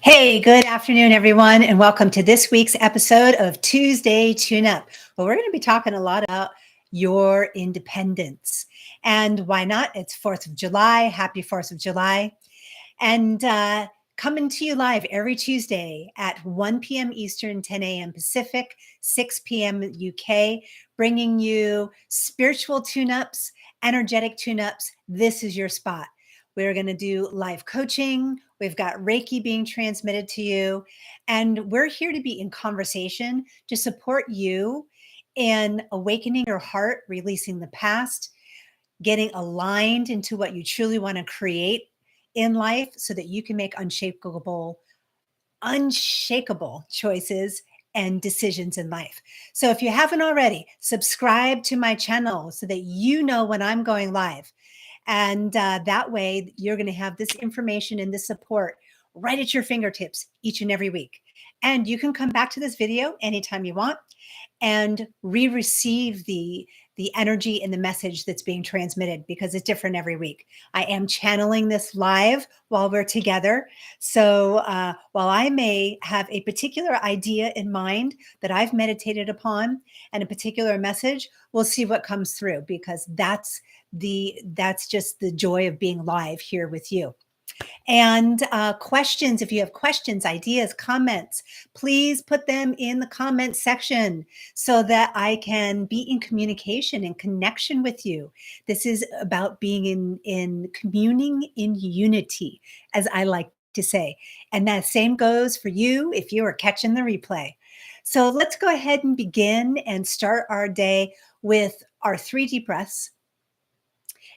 Hey, good afternoon, everyone, and welcome to this week's episode of Tuesday Tune Up. Well, we're going to be talking a lot about your independence. And why not? It's 4th of July. Happy 4th of July. And coming to you live every Tuesday at 1 p.m. Eastern, 10 a.m. Pacific, 6 p.m. UK, bringing you spiritual tune-ups, energetic tune-ups. This is your spot. We're going to do live coaching. We've got Reiki being transmitted to you. And we're here to be in conversation to support you in awakening your heart, releasing the past, getting aligned into what you truly want to create in life so that you can make unshakable choices and decisions in life. So if you haven't already, subscribe to my channel so that you know when I'm going live. And that way you're going to have this information and this support right at your fingertips each and every week. And you can come back to this video anytime you want and receive the energy and the message that's being transmitted because it's different every week. I am channeling this live while we're together. So while I may have a particular idea in mind that I've meditated upon and a particular message, we'll see what comes through because that's just the joy of being live here with you. And questions, if you have questions, ideas, comments, please put them in the comment section so that I can be in communication and connection with you. This is about being in communing in unity, as I like to say. And that same goes for you if you are catching the replay. So let's go ahead and begin and start our day with our 3 deep breaths.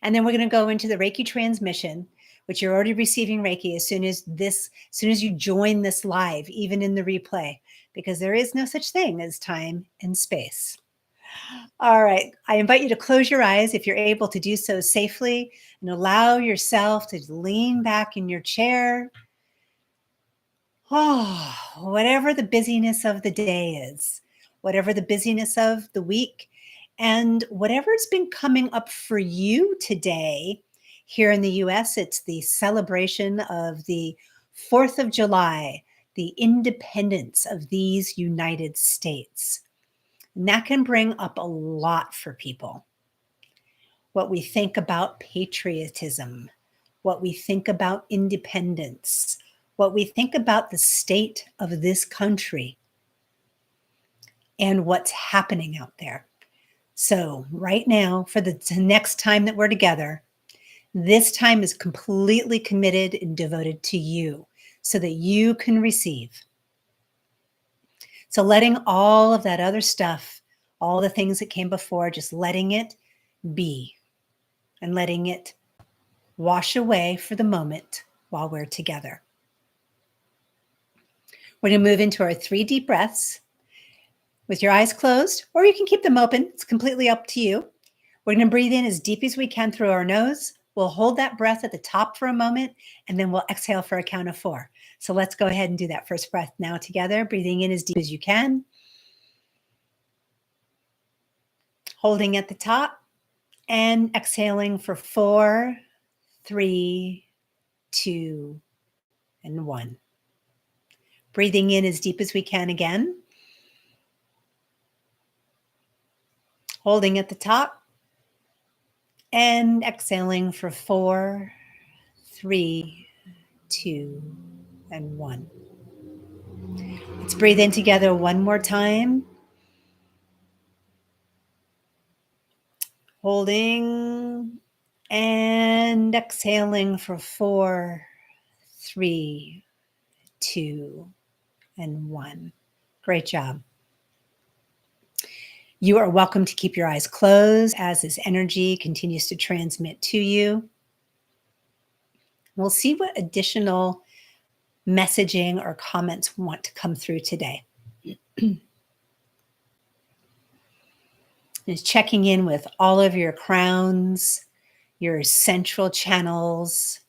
And then we're going to go into the Reiki transmission, which you're already receiving Reiki as soon as you join this live, even in the replay, because there is no such thing as time and space. All right. I invite you to close your eyes if you're able to do so safely and allow yourself to lean back in your chair. Oh, whatever the busyness of the day is, whatever the busyness of the week, and whatever's been coming up for you today. Here in the US, it's the celebration of the 4th of July, the independence of these United States. And that can bring up a lot for people. What we think about patriotism, what we think about independence, what we think about the state of this country, and what's happening out there. So right now, for the next time that we're together, this time is completely committed and devoted to you so that you can receive. So letting all of that other stuff, all the things that came before, just letting it be and letting it wash away for the moment while we're together. We're going to move into our 3 deep breaths with your eyes closed, or you can keep them open. It's completely up to you. We're going to breathe in as deep as we can through our nose. We'll hold that breath at the top for a moment, and then we'll exhale for a count of 4. So let's go ahead and do that first breath now together, breathing in as deep as you can. Holding at the top and exhaling for 4, 3, 2, and 1. Breathing in as deep as we can again. Holding at the top and exhaling for 4, 3, 2, and 1. Let's breathe in together one more time. Holding and exhaling for 4, 3, 2, and 1. Great job. You are welcome to keep your eyes closed as this energy continues to transmit to you. We'll see what additional messaging or comments want to come through today. Is checking in with all of your crowns, your central channels.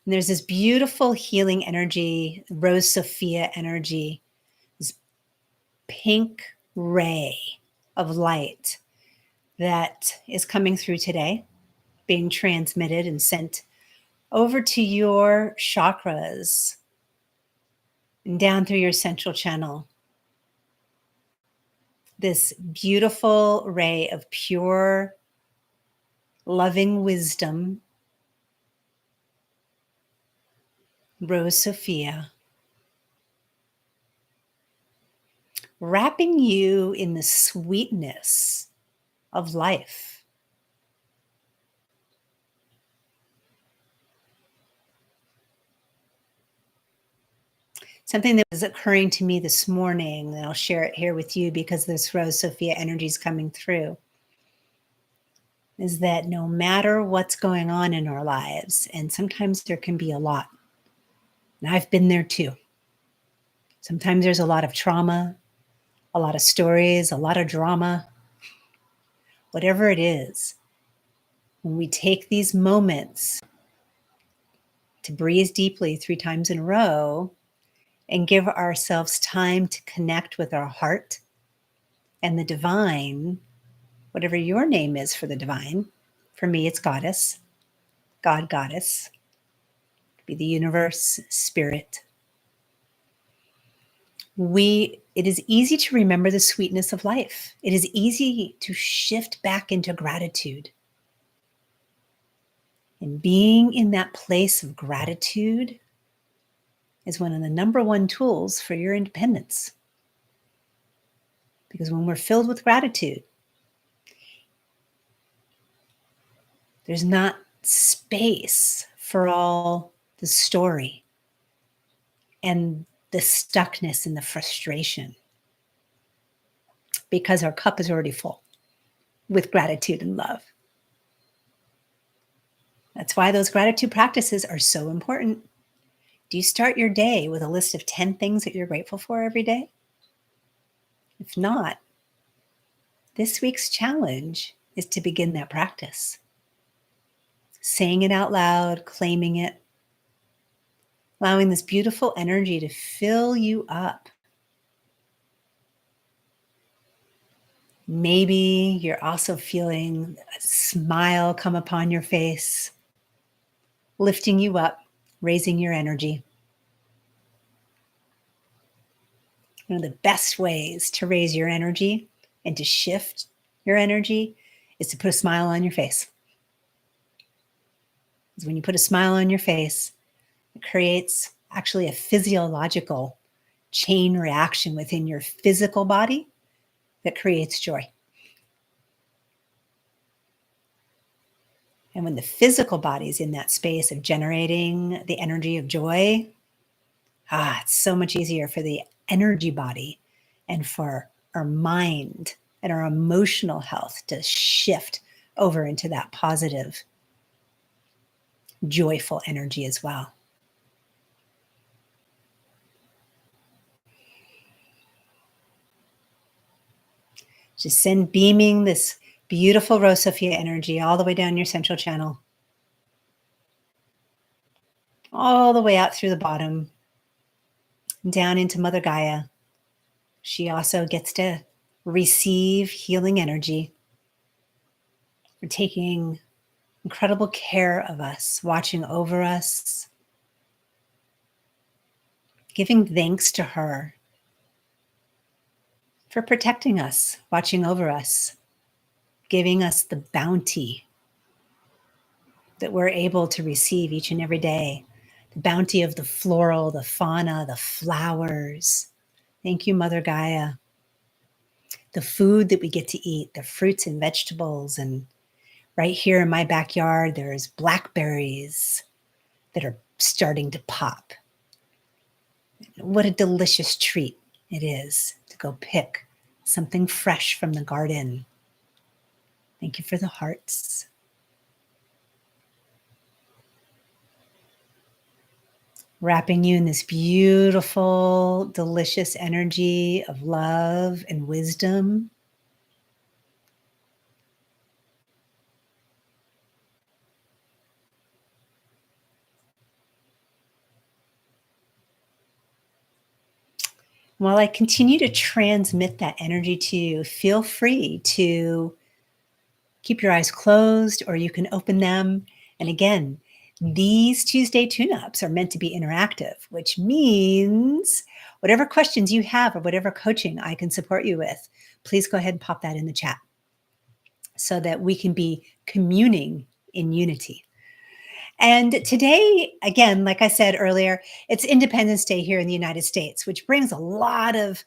And there's this beautiful healing energy, Rose Sophia energy, this pink ray of light that is coming through today, being transmitted and sent over to your chakras and down through your central channel. This beautiful ray of pure, loving wisdom, Rose Sophia, wrapping you in the sweetness of life. Something that was occurring to me this morning, and I'll share it here with you because this Rose Sophia energy is coming through, is that no matter what's going on in our lives, and sometimes there can be a lot, and I've been there too. Sometimes there's a lot of trauma, a lot of stories, a lot of drama, whatever it is. When we take these moments to breathe deeply 3 times in a row and give ourselves time to connect with our heart and the divine, whatever your name is for the divine. For me, it's goddess, God, goddess, it could be the universe, spirit. It is easy to remember the sweetness of life. It is easy to shift back into gratitude. And being in that place of gratitude is one of the number one tools for your independence. Because when we're filled with gratitude, there's not space for all the story and the stuckness and the frustration, because our cup is already full with gratitude and love. That's why those gratitude practices are so important. Do you start your day with a list of 10 things that you're grateful for every day? If not, this week's challenge is to begin that practice. Saying it out loud, claiming it, allowing this beautiful energy to fill you up. Maybe you're also feeling a smile come upon your face, lifting you up, raising your energy. One of the best ways to raise your energy and to shift your energy is to put a smile on your face. Because when you put a smile on your face, it creates actually a physiological chain reaction within your physical body that creates joy. And when the physical body is in that space of generating the energy of joy, it's so much easier for the energy body and for our mind and our emotional health to shift over into that positive, joyful energy as well. Just send beaming this beautiful Rose Sophia energy all the way down your central channel, all the way out through the bottom, down into Mother Gaia. She also gets to receive healing energy. We're taking incredible care of us, watching over us, giving thanks to her for protecting us, watching over us, giving us the bounty that we're able to receive each and every day. The bounty of the floral, the fauna, the flowers. Thank you, Mother Gaia. The food that we get to eat, the fruits and vegetables. And right here in my backyard, there's blackberries that are starting to pop. What a delicious treat it is to go pick something fresh from the garden. Thank you for the hearts. Wrapping you in this beautiful, delicious energy of love and wisdom. While I continue to transmit that energy to you, feel free to keep your eyes closed or you can open them. And again, These Tuesday tune-ups are meant to be interactive, which means whatever questions you have or whatever coaching I can support you with, please go ahead and pop that in the chat so that we can be communing in unity. And today, again, like I said earlier, it's Independence Day here in the United States, which brings a lot of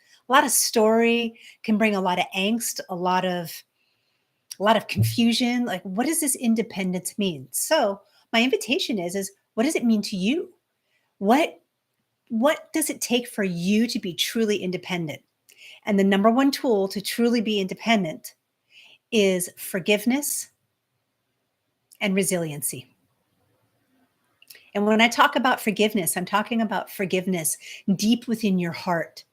story, can bring a lot of angst, a lot of confusion. Like, what does this independence mean? So my invitation is what does it mean to you? What what does it take for you to be truly independent? And the number one tool to truly be independent is forgiveness and resiliency. And when I talk about forgiveness, I'm talking about forgiveness deep within your heart.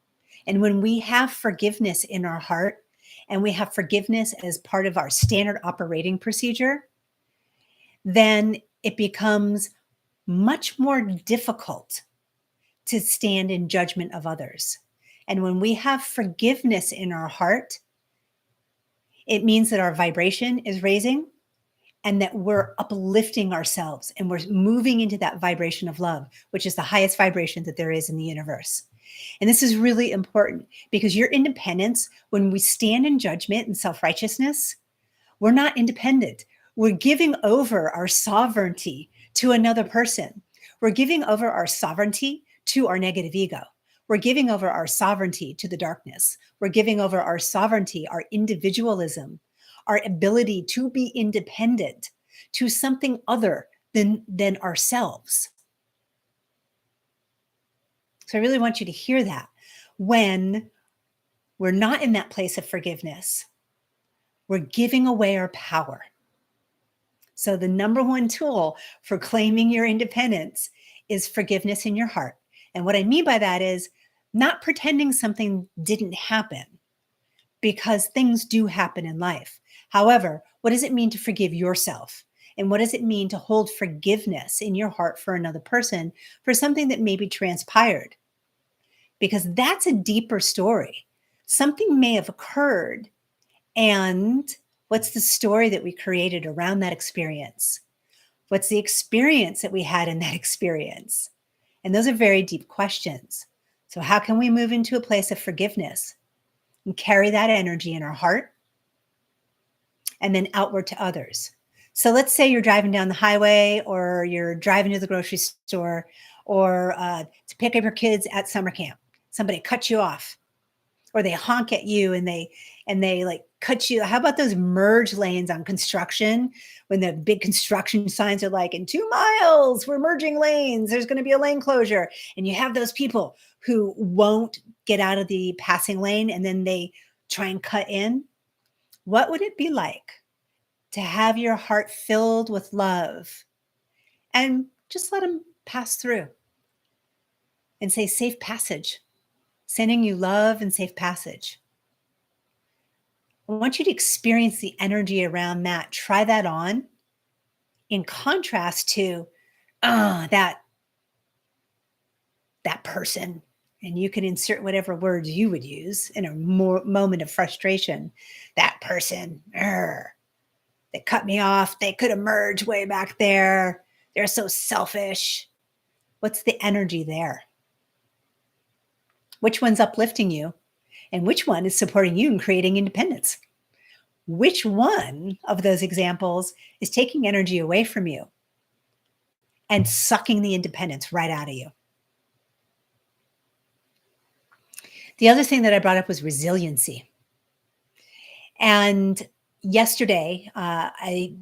And when we have forgiveness in our heart and we have forgiveness as part of our standard operating procedure, then it becomes much more difficult to stand in judgment of others. And when we have forgiveness in our heart, it means that our vibration is raising and that we're uplifting ourselves and we're moving into that vibration of love, which is the highest vibration that there is in the universe. And this is really important because your independence, when we stand in judgment and self-righteousness, we're not independent. We're giving over our sovereignty to another person. We're giving over our sovereignty to our negative ego. We're giving over our sovereignty to the darkness. We're giving over our sovereignty, our individualism, our ability to be independent to something other than ourselves. So I really want you to hear that. When we're not in that place of forgiveness, we're giving away our power. So the number one tool for claiming your independence is forgiveness in your heart. And what I mean by that is not pretending something didn't happen, because things do happen in life. However, what does it mean to forgive yourself? And what does it mean to hold forgiveness in your heart for another person for something that maybe transpired? Because that's a deeper story. Something may have occurred, and what's the story that we created around that experience? What's the experience that we had in that experience? And those are very deep questions. So how can we move into a place of forgiveness and carry that energy in our heart and then outward to others? So let's say you're driving down the highway or you're driving to the grocery store or to pick up your kids at summer camp. Somebody cut you off or they honk at you and they like cut you. How about those merge lanes on construction when the big construction signs are like, in 2 miles, we're merging lanes. There's going to be a lane closure. And you have those people who won't get out of the passing lane and then they try and cut in. What would it be like to have your heart filled with love and just let them pass through and say safe passage, sending you love and safe passage? I want you to experience the energy around that. Try that on in contrast to that person. And you can insert whatever words you would use in a moment of frustration. That person, they cut me off. They could have merged way back there. They're so selfish. What's the energy there? Which one's uplifting you? And which one is supporting you in creating independence? Which one of those examples is taking energy away from you and sucking the independence right out of you? The other thing that I brought up was resiliency. And yesterday, I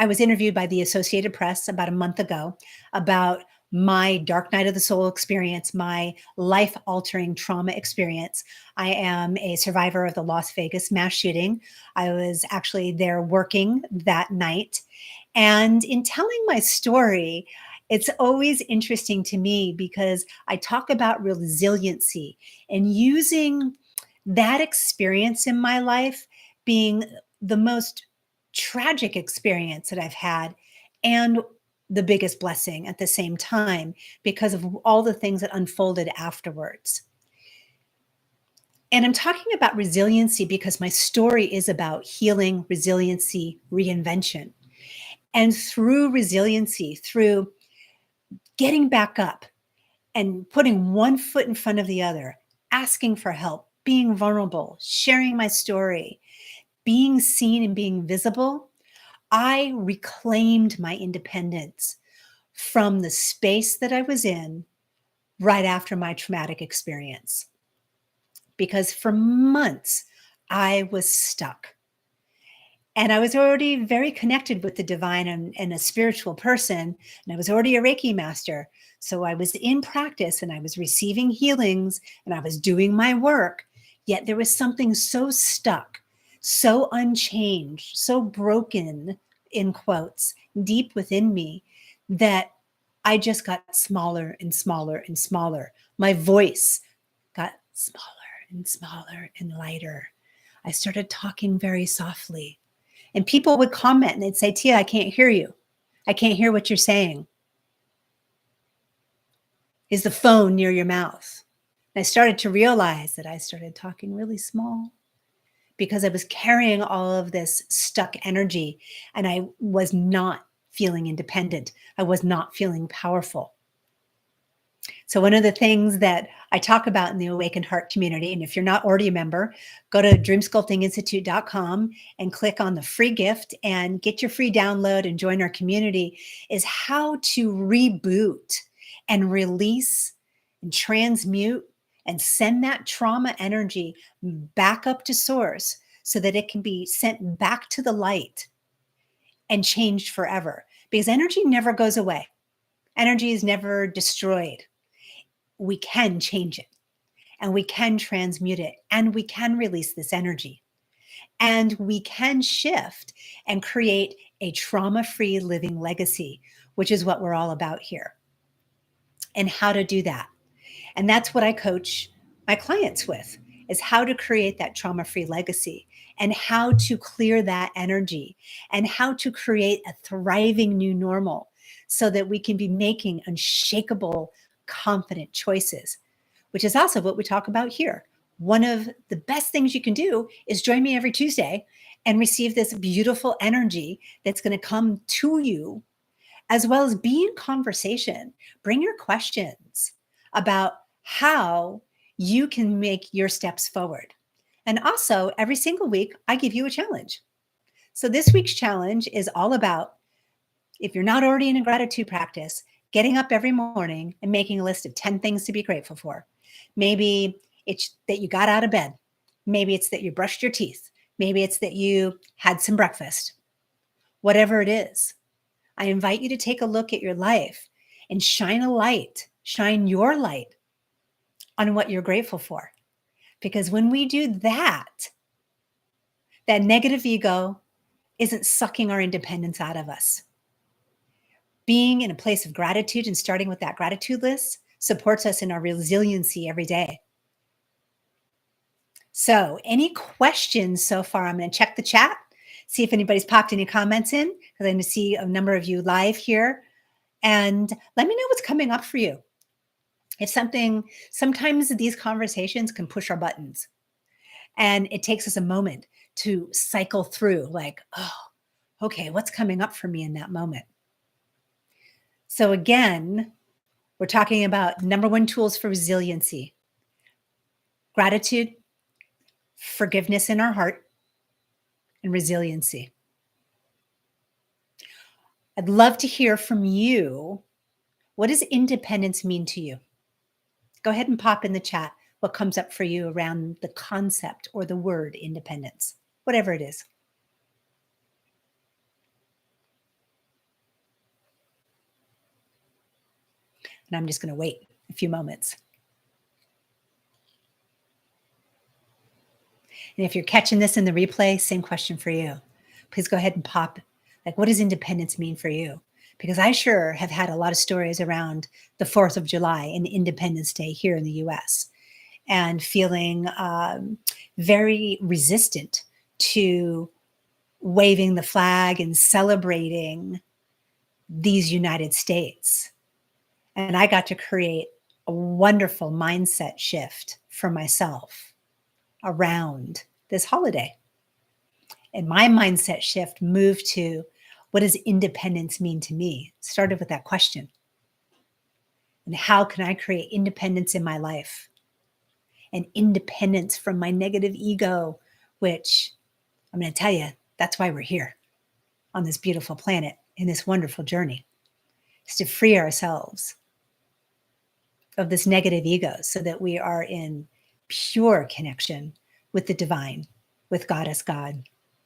was interviewed by the Associated Press about a month ago about my dark night of the soul experience, my life-altering trauma experience. I am a survivor of the Las Vegas mass shooting. I was actually there working that night. And in telling my story, it's always interesting to me because I talk about resiliency and using that experience in my life being the most tragic experience that I've had and the biggest blessing at the same time because of all the things that unfolded afterwards. And I'm talking about resiliency because my story is about healing, resiliency, reinvention. And through resiliency, through getting back up and putting one foot in front of the other, asking for help, being vulnerable, sharing my story, being seen and being visible, I reclaimed my independence from the space that I was in right after my traumatic experience. Because for months, I was stuck. And I was already very connected with the divine and a spiritual person. And I was already a Reiki master. So I was in practice and I was receiving healings and I was doing my work. Yet there was something so stuck, so unchanged, so broken, in quotes, deep within me that I just got smaller and smaller and smaller. My voice got smaller and smaller and lighter. I started talking very softly. And people would comment and they'd say, Tia, I can't hear you. I can't hear what you're saying. Is the phone near your mouth? And I started to realize that I started talking really small because I was carrying all of this stuck energy and I was not feeling independent. I was not feeling powerful. So one of the things that I talk about in the Awakened Heart community, and if you're not already a member, go to dreamsculptinginstitute.com and click on the free gift and get your free download and join our community, is how to reboot and release and transmute and send that trauma energy back up to source so that it can be sent back to the light and changed forever. Because energy never goes away. Energy is never destroyed. We can change it and we can transmute it and we can release this energy and we can shift and create a trauma-free living legacy, which is what we're all about here, and how to do that. And that's what I coach my clients with, is how to create that trauma-free legacy and how to clear that energy and how to create a thriving new normal so that we can be making unshakable, confident choices, which is also what we talk about here. One of the best things you can do is join me every Tuesday and receive this beautiful energy that's going to come to you, as well as be in conversation. Bring your questions about how you can make your steps forward. And also, every single week, I give you a challenge. So this week's challenge is all about, if you're not already in a gratitude practice, getting up every morning and making a list of 10 things to be grateful for. Maybe it's that you got out of bed. Maybe it's that you brushed your teeth. Maybe it's that you had some breakfast. Whatever it is, I invite you to take a look at your life and shine a light, shine your light on what you're grateful for. Because when we do that, that negative ego isn't sucking our independence out of us. Being in a place of gratitude and starting with that gratitude list supports us in our resiliency every day. So, any questions so far? I'm going to check the chat, see if anybody's popped any comments in, because I'm going to see a number of you live here. And let me know what's coming up for you. If sometimes these conversations can push our buttons. And it takes us a moment to cycle through, like, oh, okay, what's coming up for me in that moment? So again, we're talking about number one tools for resiliency: gratitude, forgiveness in our heart, and resiliency. I'd love to hear from you. What does independence mean to you? Go ahead and pop in the chat what comes up for you around the concept or the word independence, whatever it is. And I'm just going to wait a few moments. And if you're catching this in the replay, same question for you. Please go ahead and pop, like, what does independence mean for you? Because I sure have had a lot of stories around the 4th of July and Independence Day here in the US, and feeling very resistant to waving the flag and celebrating these United States. And I got to create a wonderful mindset shift for myself around this holiday. And my mindset shift moved to, what does independence mean to me? Started with that question. And how can I create independence in my life and independence from my negative ego, which I'm going to tell you, that's why we're here on this beautiful planet in this wonderful journey, is to free ourselves of this negative ego so that we are in pure connection with the divine, with Goddess God,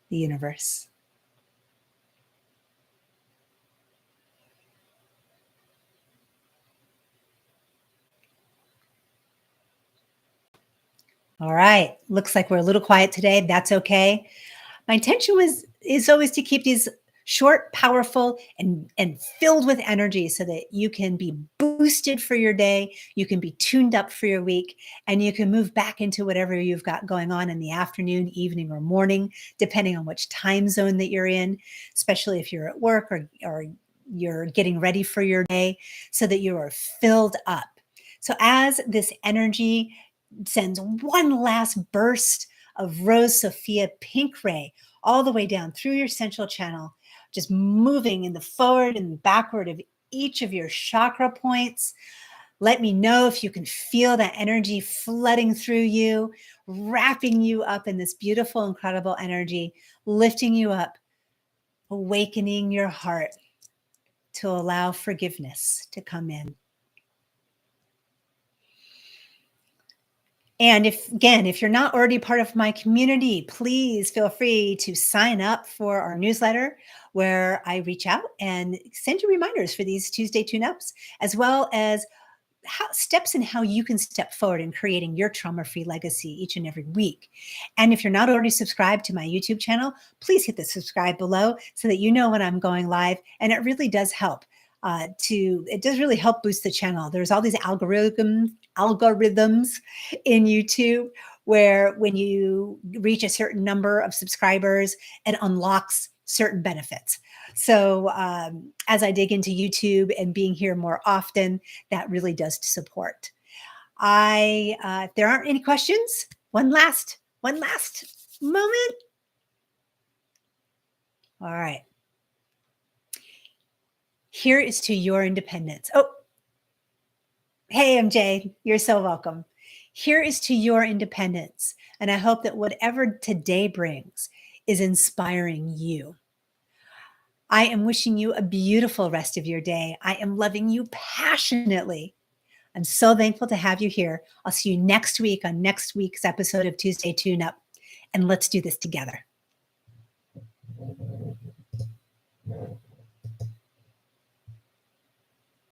the universe. All right. Looks like we're a little quiet today. That's okay. My intention is always to keep these short, powerful, and filled with energy so that you can be boosted for your day, you can be tuned up for your week, and you can move back into whatever you've got going on in the afternoon, evening, or morning, depending on which time zone that you're in, especially if you're at work or you're getting ready for your day, so that you are filled up. So as this energy sends one last burst of Rose Sophia pink ray all the way down through your central channel, just moving in the forward and backward of each of your chakra points. Let me know if you can feel that energy flooding through you, wrapping you up in this beautiful, incredible energy, lifting you up, awakening your heart to allow forgiveness to come in. And if you're not already part of my community, please feel free to sign up for our newsletter where I reach out and send you reminders for these Tuesday tune-ups, as well as steps in how you can step forward in creating your trauma-free legacy each and every week. And if you're not already subscribed to my YouTube channel, please hit the subscribe below so that you know when I'm going live. And it really does help. It does really help boost the channel. There's all these algorithms in YouTube where when you reach a certain number of subscribers, it unlocks certain benefits. So as I dig into YouTube and being here more often, that really does support. If there aren't any questions, one last moment. All right. Here is to your independence. Oh, hey, MJ, you're so welcome. Here is to your independence. And I hope that whatever today brings is inspiring you. I am wishing you a beautiful rest of your day. I am loving you passionately. I'm so thankful to have you here. I'll see you next week on next week's episode of Tuesday Tune Up. And let's do this together.